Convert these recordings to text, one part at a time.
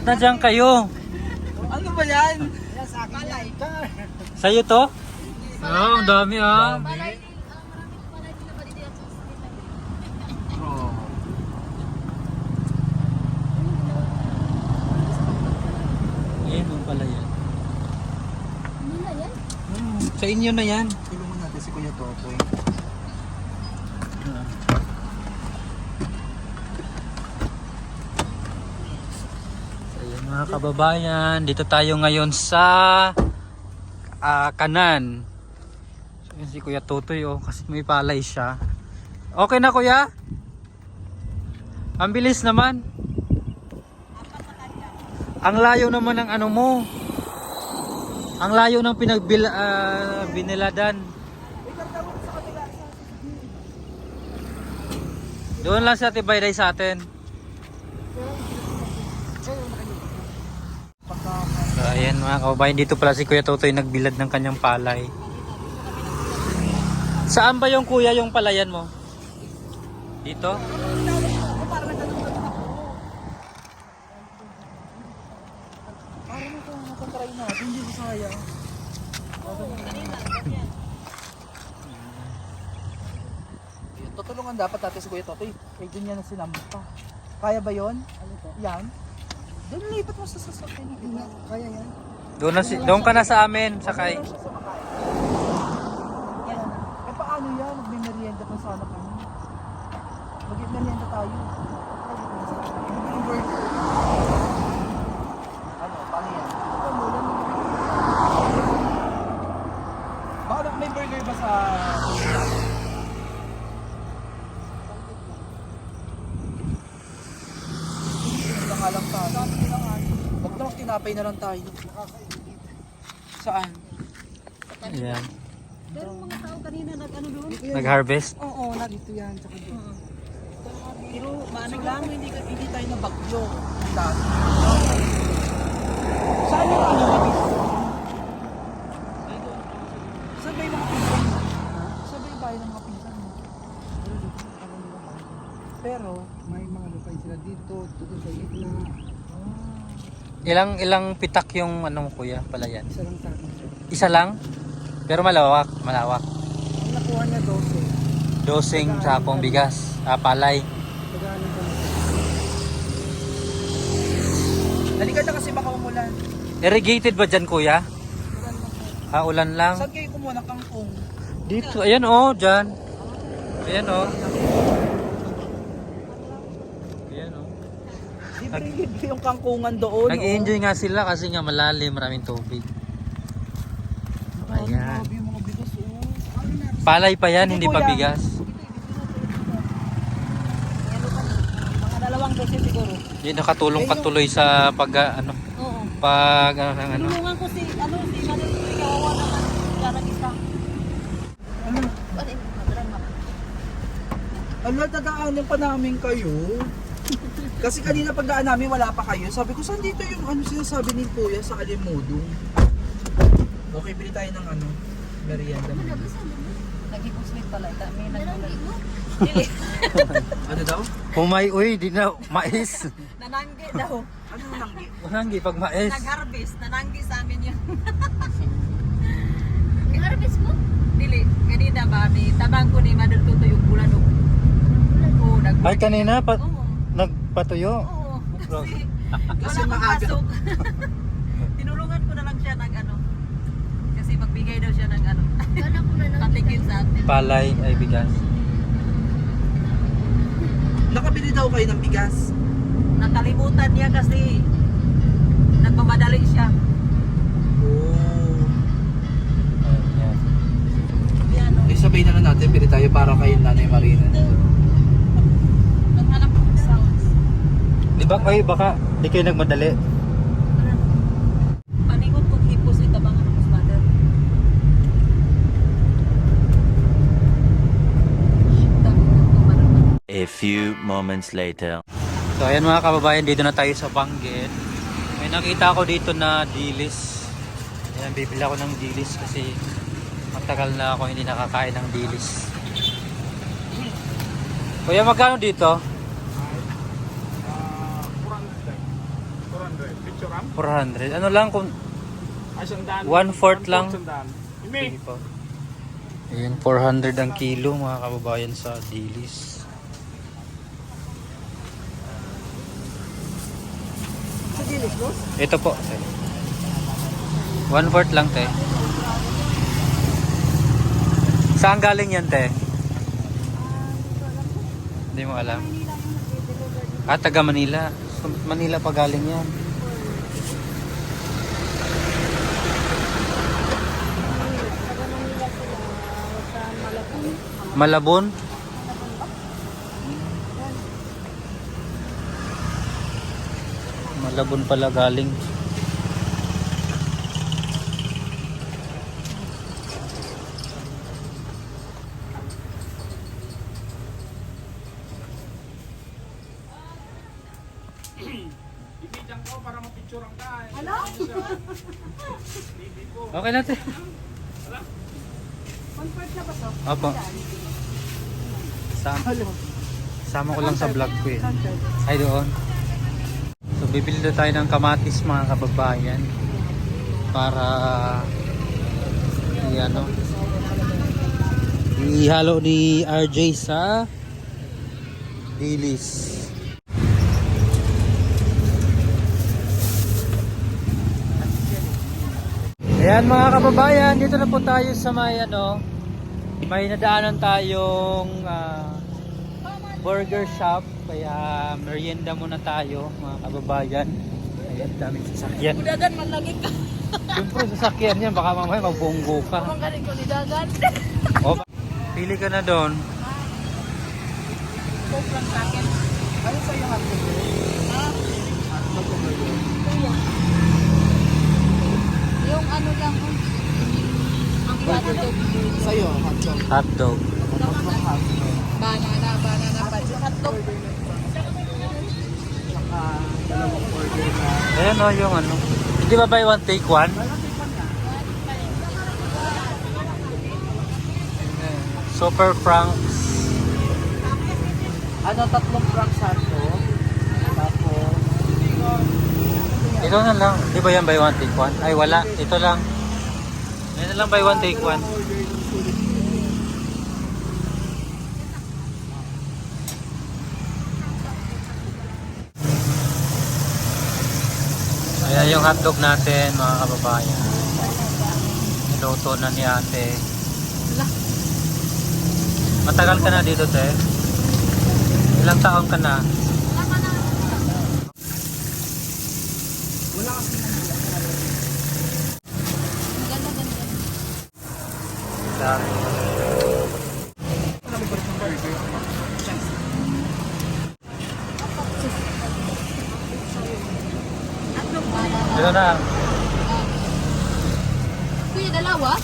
na dyan kayo? Ano ba yan? Sa'yo to? Ah, ang dami ah. Ayan mo pala yan. Sa inyo na yan. Tulungan natin si Kuya Totoy. So ayan mga kababayan, dito tayo ngayon sa Kanan. So, yun si Kuya Totoy oh, kasi may palay siya. Okay na kuya? Ang bilis naman. Ang layo naman ng ano mo. Ang layo ng biniladan. Doon lang sa Tibayday sa atin. So ayan mga kababayan, dito pala si Kuya Totoy nagbilad ng kanyang palay. Saan ba yung kuya yung palayan mo? Dito? Try natin, hindi ko sayang. Tutulungan dapat natin si Kuya Totoy. Eh, ganyan na sinampa. Kaya ba yon? Yan? Doon lipat mo sa sasakyan. Kaya yan? Doon ka na sa amin, sakay. Eh paano yan? Magme-merienda pa sana kami. Mag-merienda tayo. Yung burger. Ano? Paano yan? Baka may burger ba sa... Lang tayo. Huwag naman tinapay na lang tayo. Saan? Ayan. Pero mga tao kanina nag-ano doon? Nag-harvest. Oo, dito yan. Tsaka dito. Pero maano lang, hindi tayo nabagyo. Dati. Saan yung ano? Saan ba yung mga pinsan mo? Saan ba yung bahay ng mga pinsan mo? Pero, may mga lupay sila dito, doon sa gitna. Ilang pitak yung ano kuya, palayan? Isa lang sa akin. Isa lang? Pero malawak. Ang nakuha niya 12. Dosing sakong bigas, palay. Pagaanin ko. Halika na kasi baka umulan. Irrigated ba dyan kuya? Ulan lang. Saan kayo kumuha ng kangkong? Dito, ayan oh, dyan. Ayan oh. Ayan oh. Libre yung kangkungan doon. Nag-i-enjoy nga sila kasi nga malalim, maraming tubig. Ayan. Grabe yung mga bigas. Palay pa yan, hindi pa bigas. Mga 2 beses siguro. Yun, nakatulong ka tuloy sa pag ano, Oo. pag ano, ano. Tulungan ko si Mother Totoy, kawawa naman. Darang isa. Ano? Ala, dadaanin pa namin kayo. Kasi kanina pagdaan namin wala pa kayo. Sabi ko, saan dito yung ano sinasabi ni Kuya sa Alimudong? Okay, bili tayo ng ano, merienda. Nag-ipuslit pala. May nag-ulan. Ano daw? Humay, uy, di na, mais. Nananggi daw. Ano nanggi? Walang pag mais. Nag-harvest. Nananggi sa amin yun. Harvest mo? Dili. Kanina ba? May tabang ko ni Mother Totoy yung bulan. Oo. Ay, kanina, Oo. nagpatuyo. Oo. Kasi Wala maaga. pasok. Tinulungan ko na lang siya ng ano. Kasi magbigay daw siya ng ano. Kala ko na lang. Patigil sa atin. Palay ay bigas. Nakabili daw kayo ng bigas. Nakalimutan niya kasi nagmamadali siya. Oh. Ayan. Yan o. Eh, sabay na lang natin, bili tayo para kay Nanay Marina. Naghanap ko ng sounds. Di ba kayo, baka di kayo nagmadali? Paningon kong hipos ito bang ano mas mother. A few moments later. So ayan mga kababayan, dito na tayo sa Banggit. May nakita ako dito na dilis. Ayan, bibili ako ng dilis kasi matagal na ako hindi nakakain ng dilis. Kuya, magkano dito? 400. 400. Ano lang kung Ay, sandaan. 1/4 lang. Sandaan. Sige po. Ayan, 400 ang kilo mga kababayan sa dilis. Sa dilis mo? Ito po. 1/4 lang, te. Saan galing yan, te? Hindi mo alam. Taga Manila. So, Manila pa galing yan. Malabon? Malabon pala galing. Ibigyan ko para mapicturean ka. Okay na, te. 1/4 na ba to? Opo. Sama ko lang sa vlog ko eh. Ay doon. So bibili na tayo ng kamatis mga kababayan. Para ihalo ni RJ sa dilis. Ayan mga kababayan, dito na po tayo sa may nadaanan tayong burger shop, kaya merienda muna tayo mga kababayan. Ayan, daming sasakyan. Dagan man lagi ka. Siyempre sasakyan yan, baka mamaya magbunggo ka. Ang galing ko ni Dagan. O, pili ka na doon. Coke lang sa akin. Ano sa'yo hotdog? Yung ano lang ko. Ang hotdog. Sa'yo, hotdog. Hotdog. Banana pa. Hotdog. Saka dalawang burger na. Ayan o yung ano. Hindi ba buy one take one? Super Franks. Ano, 3 francs hotdog. Tapos, Ito na lang. Di ba yan buy one take one? Ay wala. Ito lang. Yan na lang buy one take one. Ayan yung hotdog natin mga kababayan. Niluto na ni ate. Matagal ka na dito, te? Ilang taon ka na? Dami. Ito na. Kuya, dalawa?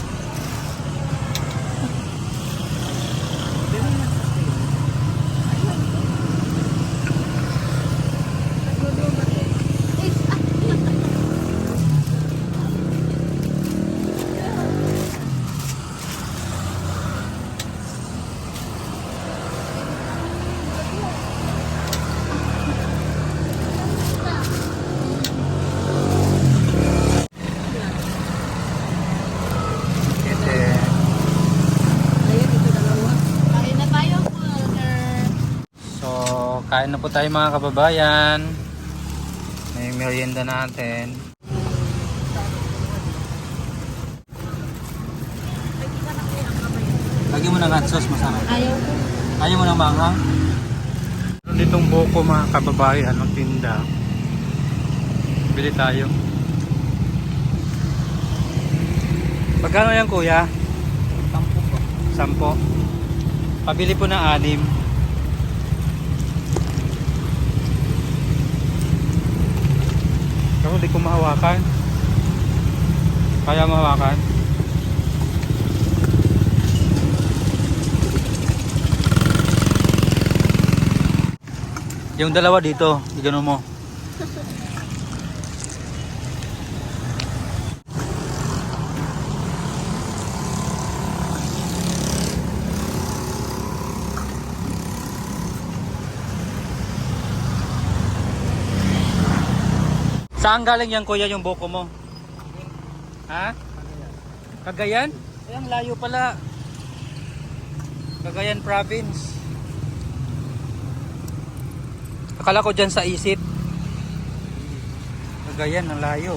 Kain na tayo, partner. So, kain na po tayo mga kababayan. May merienda natin. Lagyan mo ng hot sauce, masama. Ayaw ko. Ayaw mo ng manghang? Meron ditong buko mga kababayan, magtinda. Bili tayo. Pagkano yan kuya? 10 po. Pabili po ng 6. Pero di ko mahawakan. Kaya mahawakan? Yung dalawa dito, igano mo. Saan galing yan kuya yung buko mo? Ha? Cagayan? Eh, ang layo pala. Cagayan province. Akala ko dyan sa isip. Cagayan, ang layo.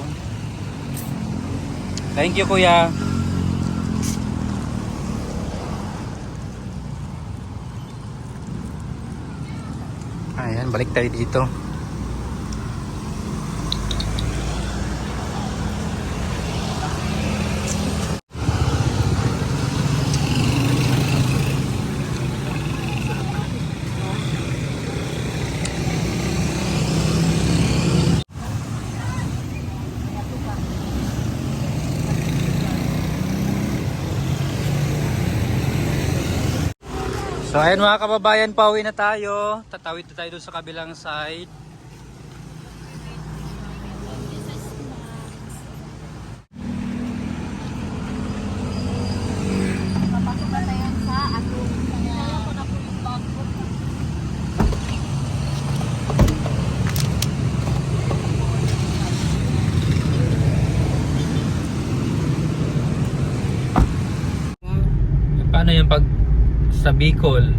Thank you kuya. Ayan, balik tayo dito. So ayan mga kababayan, pauwi na tayo. Tatawid na tayo doon sa kabilang side. Papasok na tayo sa atong mga... Paano yung pag sa Bicol?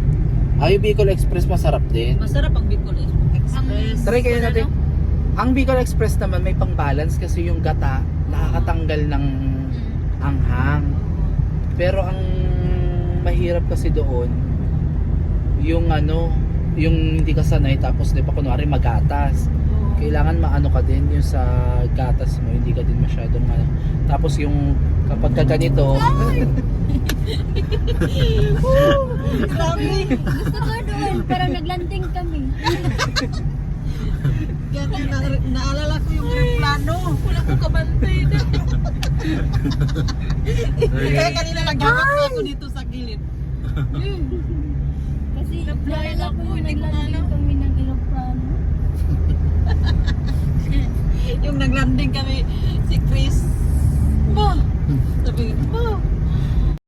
Ay, Bicol Express masarap din. Masarap ang Bicol Express. Try kayo natin. Ang Bicol Express naman may pang-balance kasi yung gata nakakatanggal ng anghang. Pero ang mahirap kasi doon yung ano, yung hindi ka sanay tapos di pa kunwari magatas. Kailangan maano ka din yung sa gatas mo, hindi ka din masyadong ano. Tapos yung kapag ka ganito, Grabe. Gusto ko doon, pero naglanding kami. Kaya naalala ko yung plano. Wala ko kabantay na. Kaya kanina naghawak na ako dito sa gilid. Kasi Nagplano naalala ko ako, yung hindi ko naglanding alam. kami ng aeroplano. Yung naglanding kami, si Chris. Ba? Sabi ko, ba?